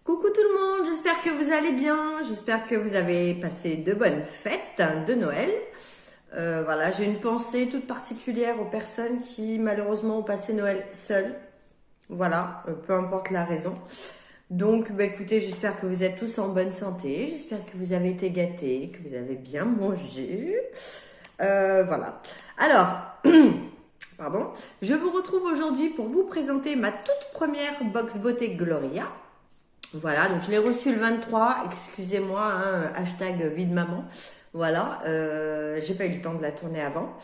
Coucou tout le monde, j'espère que vous allez bien, j'espère que vous avez passé de bonnes fêtes de Noël. Voilà, j'ai une pensée toute particulière aux personnes qui malheureusement ont passé Noël seules. Voilà, peu importe la raison. Donc, écoutez, j'espère que vous êtes tous en bonne santé, j'espère que vous avez été gâtés, que vous avez bien mangé. Voilà. Alors, pardon, je vous retrouve aujourd'hui pour vous présenter ma toute première box beauté Gloria. Voilà, donc je l'ai reçu le 23, excusez-moi, hein, hashtag vide maman. Voilà, j'ai pas eu le temps de la tourner avant.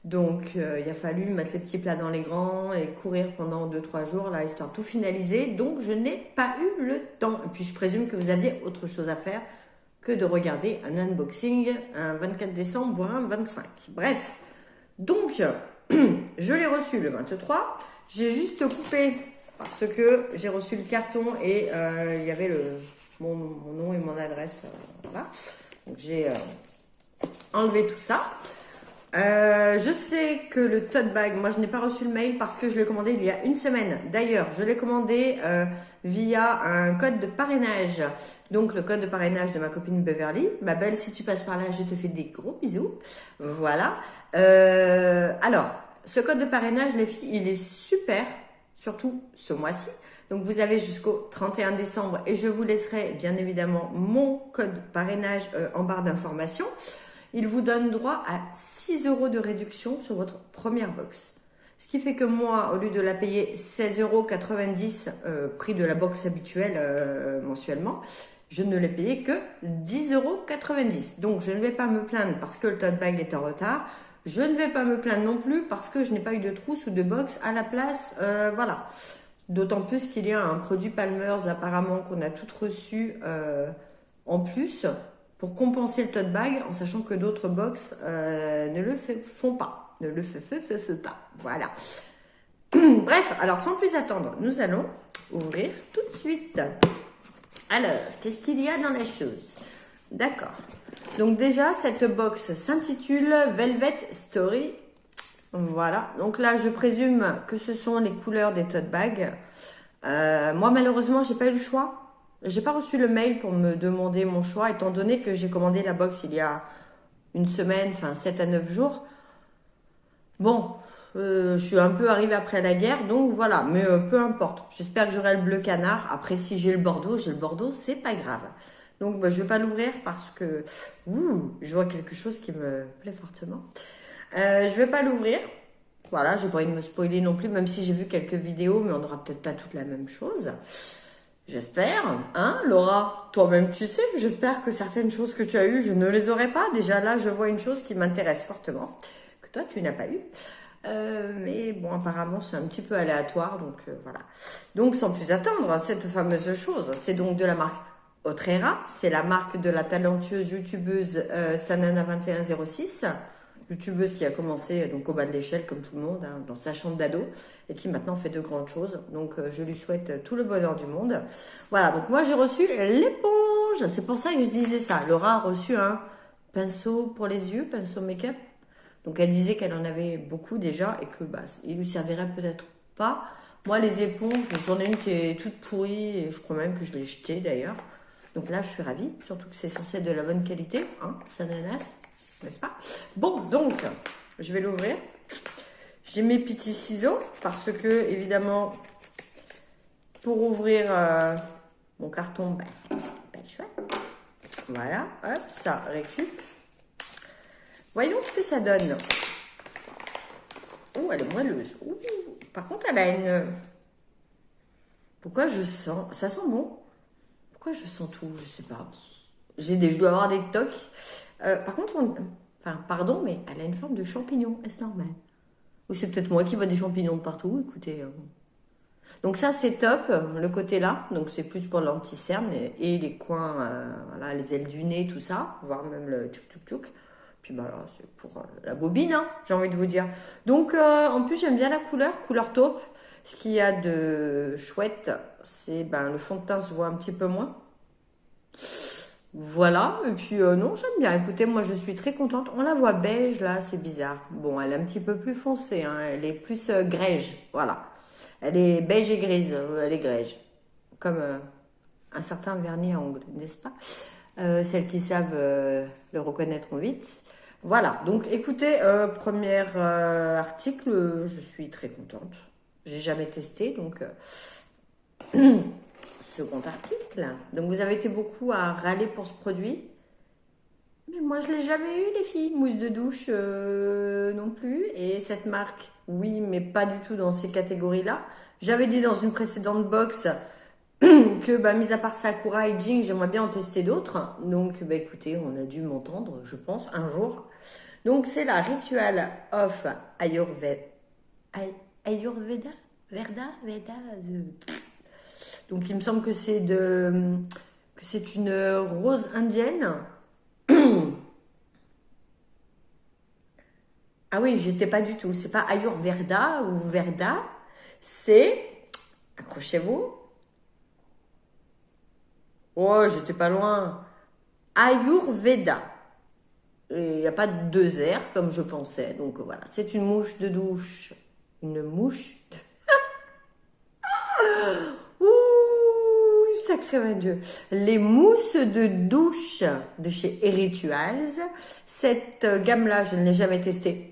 Donc il a fallu mettre les petits plats dans les grands et courir pendant 2-3 jours là, histoire de tout finaliser. Donc je n'ai pas eu le temps. Et puis je présume que vous aviez autre chose à faire que de regarder un unboxing un 24 décembre, voire un 25. Bref, donc je l'ai reçu le 23. J'ai juste coupé parce que j'ai reçu le carton et il y avait mon nom et mon adresse. Voilà. Donc j'ai enlevé tout ça. Je sais que le tote bag, moi je n'ai pas reçu le mail parce que je l'ai commandé il y a une semaine. D'ailleurs, je l'ai commandé via un code de parrainage. Donc le code de parrainage de ma copine Beverly. Ma belle, si tu passes par là, je te fais des gros bisous. Voilà. Alors, ce code de parrainage, les filles, il est super. Surtout ce mois-ci. Donc vous avez jusqu'au 31 décembre et je vous laisserai bien évidemment mon code parrainage en barre d'information. Il vous donne droit à 6 € de réduction sur votre première box. Ce qui fait que moi, au lieu de la payer 16,90 € prix de la box habituelle mensuellement, je ne l'ai payé que 10,90 €. Donc je ne vais pas me plaindre parce que le tote bag est en retard. Je ne vais pas me plaindre non plus parce que je n'ai pas eu de trousse ou de box à la place. Voilà. D'autant plus qu'il y a un produit Palmer's apparemment qu'on a toutes reçu en plus pour compenser le tote bag en sachant que d'autres box ne le font pas. Ne le font pas. Voilà. Bref, alors sans plus attendre, nous allons ouvrir tout de suite. Alors, qu'est-ce qu'il y a dans la chose? D'accord. Donc déjà, cette box s'intitule Velvet Story. Voilà. Donc là, je présume que ce sont les couleurs des tote bags. Moi, malheureusement, j'ai pas eu le choix. J'ai pas reçu le mail pour me demander mon choix, étant donné que j'ai commandé la box il y a une semaine, enfin 7 à 9 jours. Bon, je suis un peu arrivée après la guerre, donc voilà. Mais peu importe. J'espère que j'aurai le bleu canard. Après, si j'ai le Bordeaux, c'est pas grave. Donc, je vais pas l'ouvrir parce que je vois quelque chose qui me plaît fortement. Je vais pas l'ouvrir. Voilà, j'ai pas envie de me spoiler non plus, même si j'ai vu quelques vidéos, mais on n'aura peut-être pas toute la même chose. J'espère, hein, Laura? Toi-même, tu sais, j'espère que certaines choses que tu as eues, je ne les aurai pas. Déjà là, je vois une chose qui m'intéresse fortement, que toi, tu n'as pas eu. Mais bon, apparemment, c'est un petit peu aléatoire, donc voilà. Donc, sans plus attendre, cette fameuse chose, c'est donc de la marque Otrera, c'est la marque de la talentueuse youtubeuse Sanana2106, youtubeuse qui a commencé donc au bas de l'échelle comme tout le monde, hein, dans sa chambre d'ado et qui maintenant fait de grandes choses. Donc je lui souhaite tout le bonheur du monde. Voilà, donc moi j'ai reçu l'éponge, c'est pour ça que je disais ça. Laura a reçu un pinceau pour les yeux, pinceau make-up. Donc elle disait qu'elle en avait beaucoup déjà et que il lui servirait peut-être pas. Moi les éponges, j'en ai une qui est toute pourrie et je crois même que je l'ai jetée d'ailleurs. Donc là, je suis ravie, surtout que c'est censé être de la bonne qualité, hein, c'est ananas, n'est-ce pas? Bon, donc, je vais l'ouvrir. J'ai mes petits ciseaux, parce que, évidemment, pour ouvrir mon carton, pas le choix. Voilà, hop, ça récup. Voyons ce que ça donne. Oh, elle est moelleuse. Ouh, par contre, elle a une... Pourquoi je sens... Ça sent bon. Pourquoi je sens tout? Je sais pas. Je dois avoir des tocs. Par contre, pardon, mais elle a une forme de champignon. Est-ce normal? Ou c'est peut-être moi qui vois des champignons de partout? Écoutez. Donc ça, c'est top. Le côté là. Donc c'est plus pour l'anti-cerne et les coins, voilà, les ailes du nez, tout ça. Voire même le tchouk-tchouk-tchouk. Puis là, c'est pour la bobine, hein, j'ai envie de vous dire. Donc, en plus, j'aime bien la couleur taupe. Ce qu'il y a de chouette, c'est le fond de teint se voit un petit peu moins. Voilà, et puis non, j'aime bien. Écoutez, moi je suis très contente. On la voit beige là, c'est bizarre. Bon, elle est un petit peu plus foncée, hein. Elle est plus grège, voilà. Elle est beige et grise, elle est grège. Comme un certain vernis à ongles, n'est-ce pas? Celles qui savent le reconnaîtront vite. Voilà, donc écoutez, premier article, je suis très contente. J'ai jamais testé, donc second article. Donc vous avez été beaucoup à râler pour ce produit. Mais moi je l'ai jamais eu les filles. Mousse de douche non plus. Et cette marque, oui, mais pas du tout dans ces catégories-là. J'avais dit dans une précédente box que, bah, mis à part Sakura et Jing, j'aimerais bien en tester d'autres. Donc, bah, écoutez, on a dû m'entendre, je pense, un jour. Donc, c'est la Ritual of Ayurveda, Veda. Donc, il me semble que c'est une rose indienne. Ah oui, j'étais pas du tout. C'est pas Ayurveda ou Verda. C'est, accrochez-vous. Oh, j'étais pas loin. Ayurveda. Il n'y a pas de deux R comme je pensais. Donc voilà, c'est une mouche de douche. Une mouche. Ouh, sacré mon Dieu. Les mousses de douche de chez Rituals. Cette gamme-là, je ne l'ai jamais testée.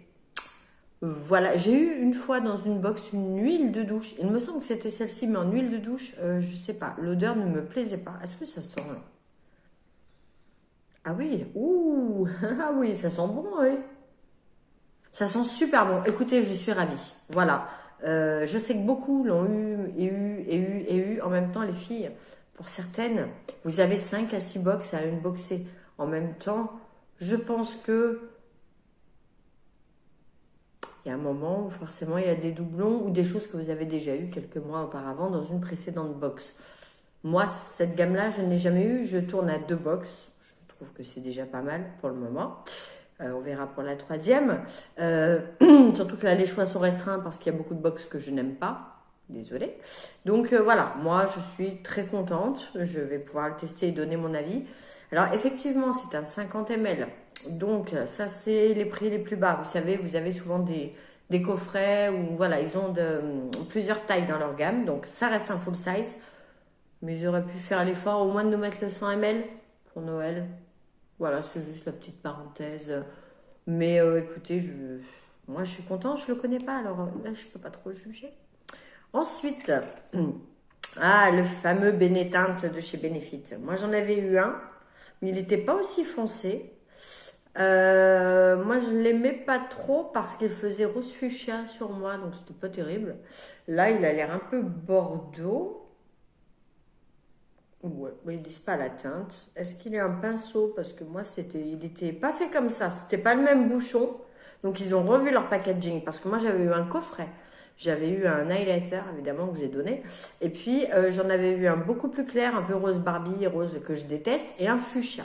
Voilà, j'ai eu une fois dans une box une huile de douche. Il me semble que c'était celle-ci, mais en huile de douche, je sais pas. L'odeur ne me plaisait pas. Est-ce que ça sent là? Ah oui, ouh, ah oui, ça sent bon, oui. Ça sent super bon. Écoutez, je suis ravie. Voilà. Je sais que beaucoup l'ont eu en même temps, les filles. Pour certaines, vous avez 5 à 6 box à unboxer en même temps. Je pense que il y a un moment où forcément il y a des doublons ou des choses que vous avez déjà eues quelques mois auparavant dans une précédente box. Moi, cette gamme-là, je ne l'ai jamais eue. Je tourne à 2 box. Je trouve que c'est déjà pas mal pour le moment. On verra pour la troisième. Surtout que là, les choix sont restreints parce qu'il y a beaucoup de box que je n'aime pas. Désolée. Donc voilà, moi, je suis très contente. Je vais pouvoir le tester et donner mon avis. Alors effectivement, c'est un 50 ml. Donc ça, c'est les prix les plus bas. Vous savez, vous avez souvent des coffrets où voilà, ils ont plusieurs tailles dans leur gamme. Donc ça reste un full size. Mais ils auraient pu faire l'effort au moins de nous mettre le 100 ml pour Noël. Voilà, c'est juste la petite parenthèse. Mais écoutez, moi je suis contente, je ne le connais pas, alors là je ne peux pas trop juger. Ensuite, le fameux Bénéteinte de chez Benefit. Moi j'en avais eu un, mais il n'était pas aussi foncé. Moi je ne l'aimais pas trop parce qu'il faisait rose fuchsia sur moi, donc c'était pas terrible. Là il a l'air un peu bordeaux. Ouais, ils disent pas la teinte. Est-ce qu'il est un pinceau? Parce que moi, il était pas fait comme ça. C'était pas le même bouchon. Donc, ils ont revu leur packaging. Parce que moi, j'avais eu un coffret. J'avais eu un highlighter, évidemment, que j'ai donné. Et puis, j'en avais eu un beaucoup plus clair, un peu rose Barbie, rose que je déteste, et un fuchsia.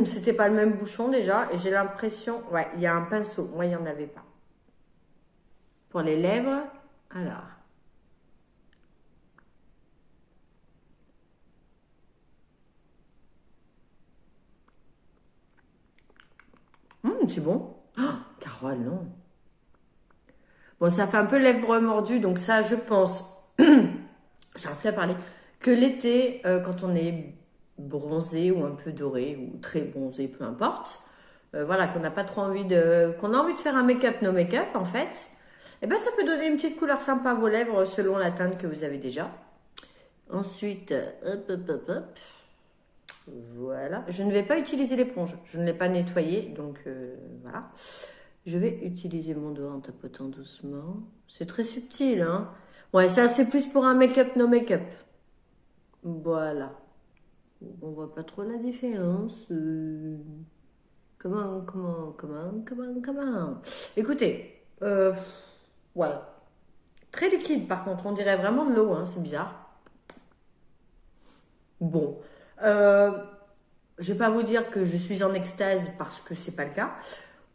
C'était pas le même bouchon déjà. Et j'ai l'impression, ouais, il y a un pinceau. Moi, il n'y en avait pas. Pour les lèvres, alors. C'est bon. Ah, Carole, non. Bon, ça fait un peu lèvres mordues, donc ça, je pense, j'arrive plus à parler, que l'été, quand on est bronzé ou un peu doré ou très bronzé, peu importe, voilà, qu'on n'a pas trop qu'on a envie de faire un make-up, no make-up en fait, et ben ça peut donner une petite couleur sympa à vos lèvres selon la teinte que vous avez déjà. Ensuite, hop. Voilà, je ne vais pas utiliser l'éponge, je ne l'ai pas nettoyée, donc voilà. Je vais utiliser mon doigt en tapotant doucement. C'est très subtil, hein. Ouais, ça c'est plus pour un make-up, no make-up. Voilà. On voit pas trop la différence. Comment. Écoutez, ouais. Très liquide par contre, on dirait vraiment de l'eau, hein, c'est bizarre. Bon. Je vais pas vous dire que je suis en extase parce que c'est pas le cas.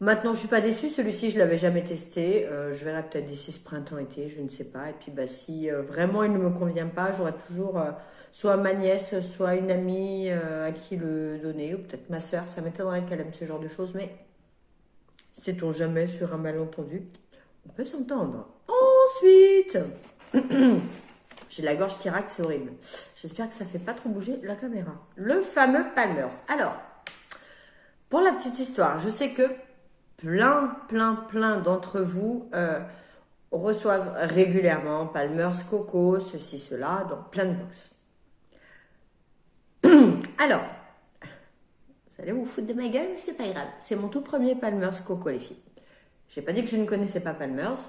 Maintenant, je suis pas déçue. Celui-ci, je l'avais jamais testé. Je verrai peut-être d'ici ce printemps-été, je ne sais pas. Et puis, bah, si vraiment il ne me convient pas, j'aurai toujours soit ma nièce, soit une amie à qui le donner, ou peut-être ma soeur. Ça m'étonnerait qu'elle aime ce genre de choses, mais sait-on jamais sur un malentendu. On peut s'entendre. Ensuite, J'ai la gorge qui racle, c'est horrible. J'espère que ça fait pas trop bouger la caméra. Le fameux Palmer's. Alors, pour la petite histoire, je sais que plein d'entre vous reçoivent régulièrement Palmer's Coco, ceci, cela, dans plein de box. Alors, vous allez vous foutre de ma gueule, mais c'est pas grave. C'est mon tout premier Palmer's Coco, les filles. J'ai pas dit que je ne connaissais pas Palmer's.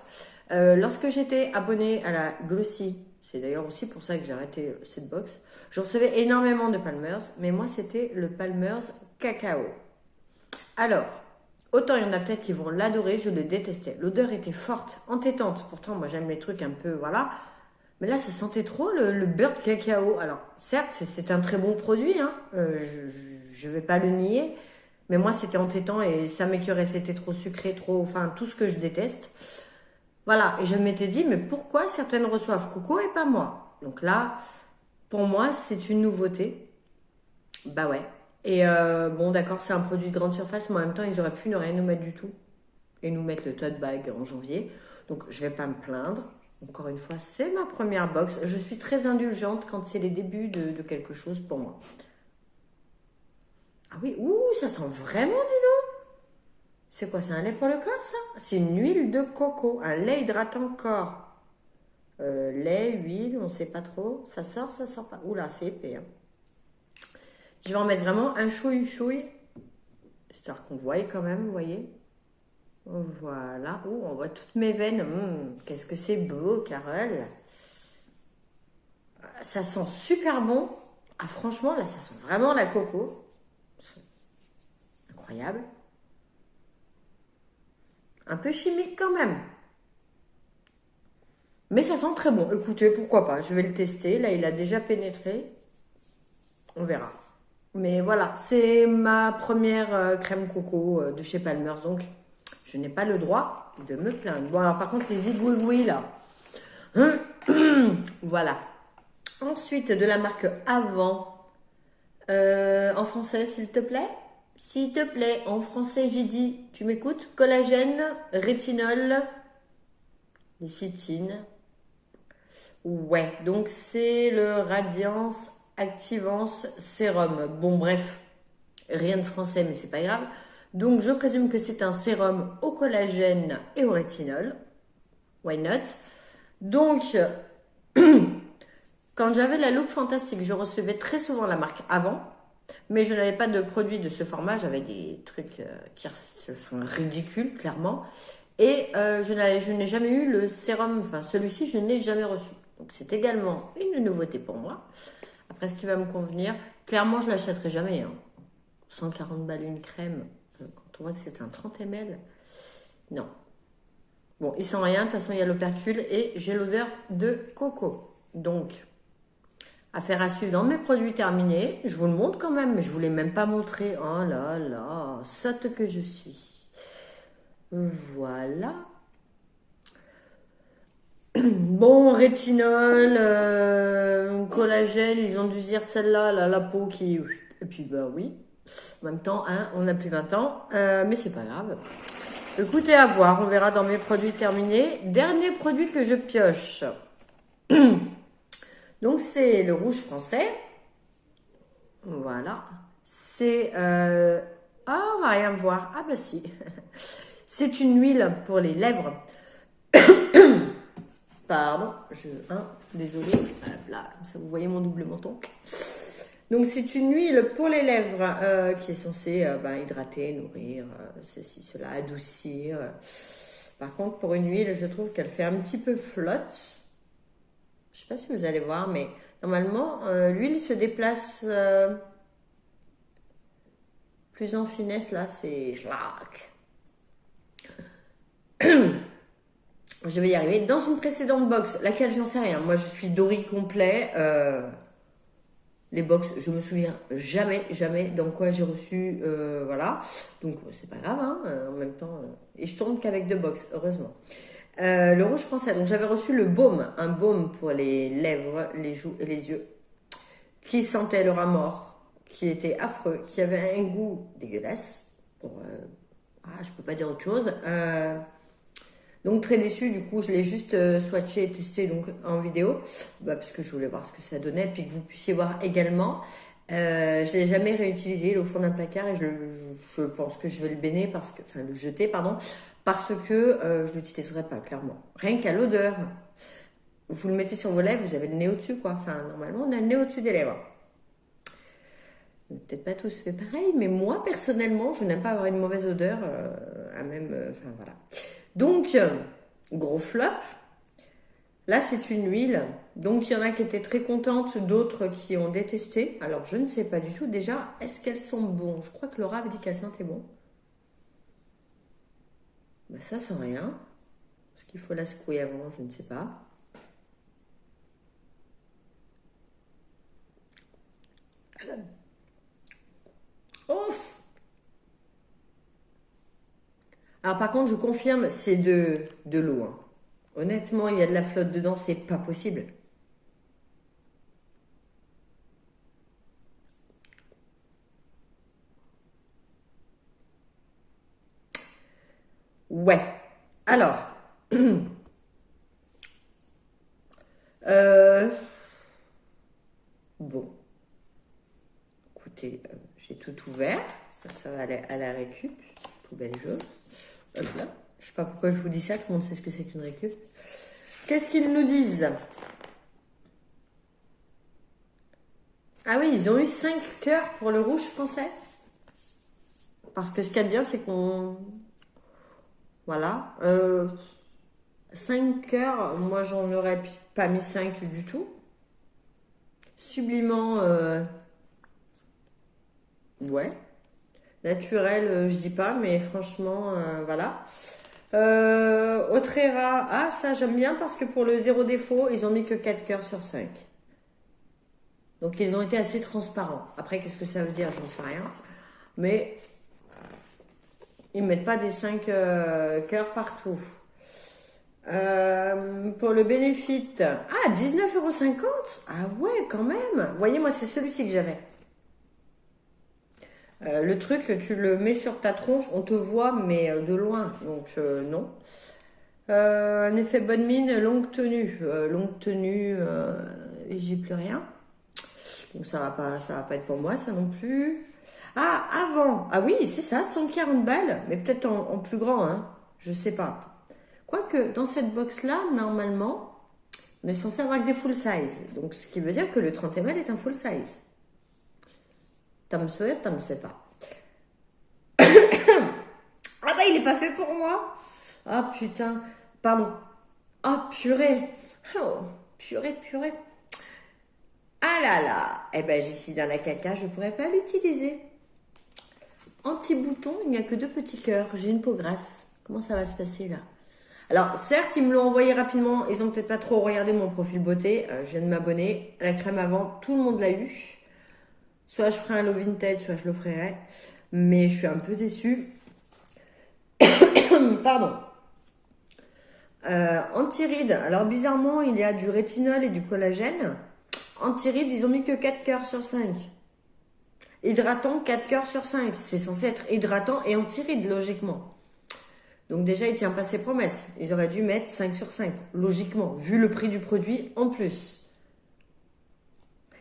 Lorsque j'étais abonnée à la Glossy, c'est d'ailleurs aussi pour ça que j'ai arrêté cette box, je recevais énormément de Palmer's, mais moi c'était le Palmer's Cacao. Alors, autant il y en a peut-être qui vont l'adorer, je le détestais. L'odeur était forte, entêtante. Pourtant, moi j'aime les trucs un peu, voilà. Mais là, ça sentait trop le beurre de cacao. Alors, certes, c'est un très bon produit, hein. Je vais pas le nier. Mais moi, c'était entêtant et ça m'écœurait. C'était trop sucré, trop... Enfin, tout ce que je déteste. Voilà. Et je m'étais dit, mais pourquoi certaines reçoivent Coco et pas moi? Donc là, pour moi, c'est une nouveauté. Bah ouais. Et bon, d'accord, c'est un produit de grande surface, mais en même temps, ils auraient pu ne rien nous mettre du tout. Et nous mettre le tote bag en janvier. Donc, je vais pas me plaindre. Encore une fois, c'est ma première box. Je suis très indulgente quand c'est les débuts de quelque chose pour moi. Ah oui, ouh, ça sent vraiment, dis donc. C'est quoi, c'est un lait pour le corps, ça? C'est une huile de coco, un lait hydratant corps. Lait, huile, on sait pas trop. Ça sort pas. Oula, c'est épais. Hein. Je vais en mettre vraiment un chouille, histoire qu'on voie quand même, vous voyez. Voilà. Oh, on voit toutes mes veines. Qu'est-ce que c'est beau, Carole. Ça sent super bon. Ah, franchement, là, ça sent vraiment la coco. Incroyable. Un peu chimique quand même. Mais ça sent très bon. Écoutez, pourquoi pas. Je vais le tester. Là, il a déjà pénétré. On verra. Mais voilà, c'est ma première crème coco de chez Palmer's. Donc, je n'ai pas le droit de me plaindre. Bon, alors par contre, les igouigouis, là. Voilà. Ensuite, de la marque Avant. En français, s'il te plaît. S'il te plaît, en français, j'ai dit, tu m'écoutes? Collagène, rétinol, lécithine. Ouais, donc c'est le Radiance Activance Sérum. Bon, bref, rien de français, mais c'est pas grave. Donc, je présume que c'est un sérum au collagène et au rétinol. Why not? Donc, quand j'avais la Look Fantastique, je recevais très souvent la marque Avant, mais je n'avais pas de produits de ce format. J'avais des trucs qui sont ridicules, clairement. Et je n'ai jamais eu le sérum, enfin celui-ci, je ne l'ai jamais reçu. Donc, c'est également une nouveauté pour moi. Après, ce qui va me convenir, clairement, je ne l'achèterai jamais. Hein. 140 balles une crème, quand on voit que c'est un 30 ml, non. Bon, il sent rien, de toute façon, il y a l'opercule et j'ai l'odeur de coco. Donc, affaire à suivre dans mes produits terminés. Je vous le montre quand même, mais je ne vous l'ai même pas montré. Oh là là, sotte que je suis. Voilà. Bon, rétinol, collagène, ils ont dû dire celle-là, la peau qui... Et puis, bah oui. En même temps, hein, on n'a plus 20 ans, mais c'est pas grave. Écoutez, à voir, on verra dans mes produits terminés. Dernier produit que je pioche. Donc, c'est le rouge français. Voilà. C'est... Ah, on va rien voir. Ah, bah si. C'est une huile pour les lèvres. Pardon, désolé. Là, comme ça, vous voyez mon double menton. Donc, c'est une huile pour les lèvres qui est censée hydrater, nourrir, ceci, cela, adoucir. Par contre, pour une huile, je trouve qu'elle fait un petit peu flotte. Je ne sais pas si vous allez voir, mais normalement, l'huile se déplace plus en finesse. Là, c'est schlack. Je vais y arriver. Dans une précédente box, laquelle j'en sais rien. Moi, je suis Dory complet. Les box, je me souviens jamais dans quoi j'ai reçu. Voilà. Donc, c'est pas grave. Hein, en même temps. Et je tourne qu'avec 2 box, heureusement. Le rouge français. Donc, j'avais reçu le baume. Un baume pour les lèvres, les joues et les yeux. Qui sentait le rat mort. Qui était affreux. Qui avait un goût dégueulasse. Bon, je peux pas dire autre chose. Donc très déçue, du coup je l'ai juste swatché et testé donc en vidéo, parce que je voulais voir ce que ça donnait, puis que vous puissiez voir également. Je l'ai jamais réutilisé, il est au fond d'un placard et je pense que je vais le bénir enfin le jeter pardon, parce que je l'utiliserai pas clairement. Rien qu'à l'odeur, vous le mettez sur vos lèvres, vous avez le nez au-dessus quoi. Enfin normalement on a le nez au-dessus des lèvres. Peut-être pas tous fait pareil, mais moi personnellement je n'aime pas avoir une mauvaise odeur, enfin voilà. Donc gros flop. Là, c'est une huile. Donc, il y en a qui étaient très contentes, d'autres qui ont détesté. Alors, je ne sais pas du tout. Déjà, est-ce qu'elles sont bonnes? Je crois que Laura avait dit qu'elles sentaient bon. Ben, ça sent rien. Est-ce qu'il faut la secouer avant? Je ne sais pas. Ouf! Alors, par contre, je confirme, c'est de l'eau. Hein. Honnêtement, il y a de la flotte dedans, c'est pas possible. Ouais. Alors, euh, bon, écoutez, j'ai tout ouvert. Ça va aller à la récup. Poubelle jaune. Hop là. Je sais pas pourquoi je vous dis ça, tout le monde sait ce que c'est qu'une récup. Qu'est-ce qu'ils nous disent? Ah oui, ils ont eu 5 cœurs pour le rouge français. Parce que ce qu'il y a de bien, c'est qu'on... Voilà. 5 cœurs, moi j'en aurais pas mis 5 du tout. Sublimant, ouais. Naturel, je dis pas, mais franchement, voilà. Autrera, ah ça j'aime bien parce que pour le zéro défaut, ils ont mis que 4 cœurs sur 5. Donc ils ont été assez transparents. Après, qu'est-ce que ça veut dire? J'en sais rien. Mais ils ne mettent pas des 5 cœurs partout. Pour le bénéfice, ah, 19,50 €. Ah ouais, quand même. Vous voyez, moi, c'est celui-ci que j'avais. Le truc, tu le mets sur ta tronche, on te voit, mais de loin. Donc, non. Un effet bonne mine, longue tenue. Longue tenue, j'ai plus rien. Donc, ça va pas être pour moi, ça non plus. Ah, avant. Ah oui, c'est ça, 140 balles. Mais peut-être en plus grand, hein. Je sais pas. Quoique, dans cette box-là, normalement, on est censé avoir que des full size. Donc, ce qui veut dire que le 30 ml est un full size. T'as me souhaite, t'as me sais pas. Ah bah, il est pas fait pour moi. Ah putain. Pardon. Ah purée. Oh, purée, purée. Ah là là. Eh ben, j'y suis dans la caca, je pourrais pas l'utiliser. Anti-bouton, il n'y a que 2 petits cœurs. J'ai une peau grasse. Comment ça va se passer là? Alors, certes, ils me l'ont envoyé rapidement. Ils ont peut-être pas trop regardé mon profil beauté. Je viens de m'abonner. La crème avant, tout le monde l'a eu. Soit je ferai un low vintage, soit je l'offrirai. Mais je suis un peu déçue. Pardon. Anti-rides. Alors, bizarrement, il y a du rétinol et du collagène. Anti-rides, ils ont mis que 4 cœurs sur 5. Hydratant, 4 cœurs sur 5. C'est censé être hydratant et anti-rides, logiquement. Donc déjà, il tient pas ses promesses. Ils auraient dû mettre 5 sur 5, logiquement, vu le prix du produit en plus.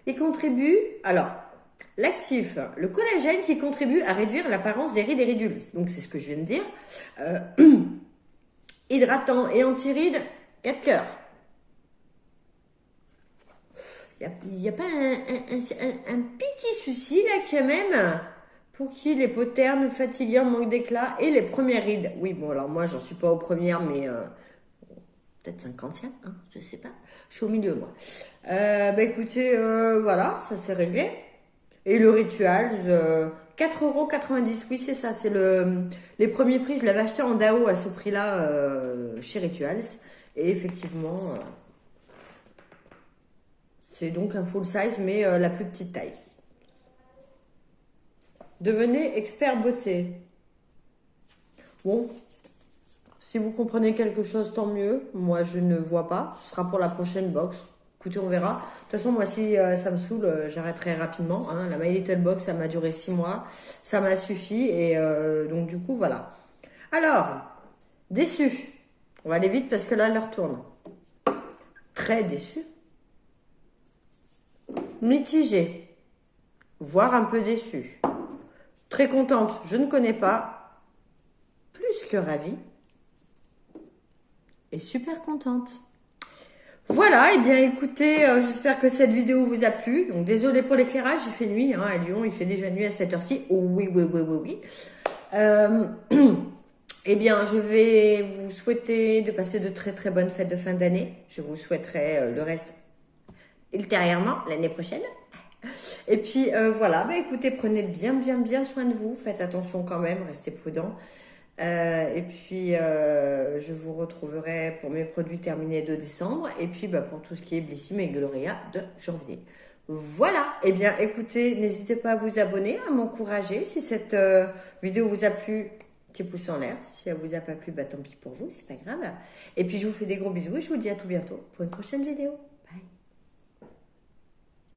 Il contribue, alors, l'actif, le collagène qui contribue à réduire l'apparence des rides et ridules. Donc c'est ce que je viens de dire. Hydratant et anti-rides, 4 cœurs. Il n'y a pas un petit souci là quand même? Pour qui les peaux ternes, fatiguées, en manque d'éclat et les premières rides. Oui, bon, alors moi, j'en suis pas aux premières, mais peut-être 50e, hein, je sais pas. Je suis au milieu, moi. Bah écoutez, voilà, ça s'est réglé. Et le rituel, 4,90 €. Oui, c'est ça, c'est les premiers prix. Je l'avais acheté en DAO à ce prix-là chez Rituals. Et effectivement, c'est donc un full size, mais la plus petite taille. Devenez expert beauté. Bon, si vous comprenez quelque chose, tant mieux. Moi, je ne vois pas. Ce sera pour la prochaine box. Écoutez, on verra. De toute façon, moi, si ça me saoule, j'arrêterai rapidement. Hein. La My Little Box, ça m'a duré 6 mois. Ça m'a suffi. Et donc, du coup, voilà. Alors, déçu. On va aller vite parce que là, l'heure tourne. Très déçue. Mitigée. Voire un peu déçue. Très contente, je ne connais pas. Plus que ravie. Et super contente. Voilà, et bien écoutez, j'espère que cette vidéo vous a plu. Donc désolé pour l'éclairage, il fait nuit hein, à Lyon, il fait déjà nuit à cette heure-ci. Oh oui, oui, oui, oui, oui. Eh bien, je vais vous souhaiter de passer de très très bonnes fêtes de fin d'année. Je vous souhaiterai le reste ultérieurement, l'année prochaine. Et puis voilà, bah, écoutez, prenez bien soin de vous. Faites attention quand même, restez prudents. Et puis, je vous retrouverai pour mes produits terminés de décembre. Et puis, bah, pour tout ce qui est Blissim et Gloria de janvier. Voilà. Eh bien, écoutez, n'hésitez pas à vous abonner, à m'encourager. Si cette vidéo vous a plu, petit pouce en l'air. Si elle vous a pas plu, bah, tant pis pour vous, c'est pas grave. Et puis, je vous fais des gros bisous et je vous dis à tout bientôt pour une prochaine vidéo.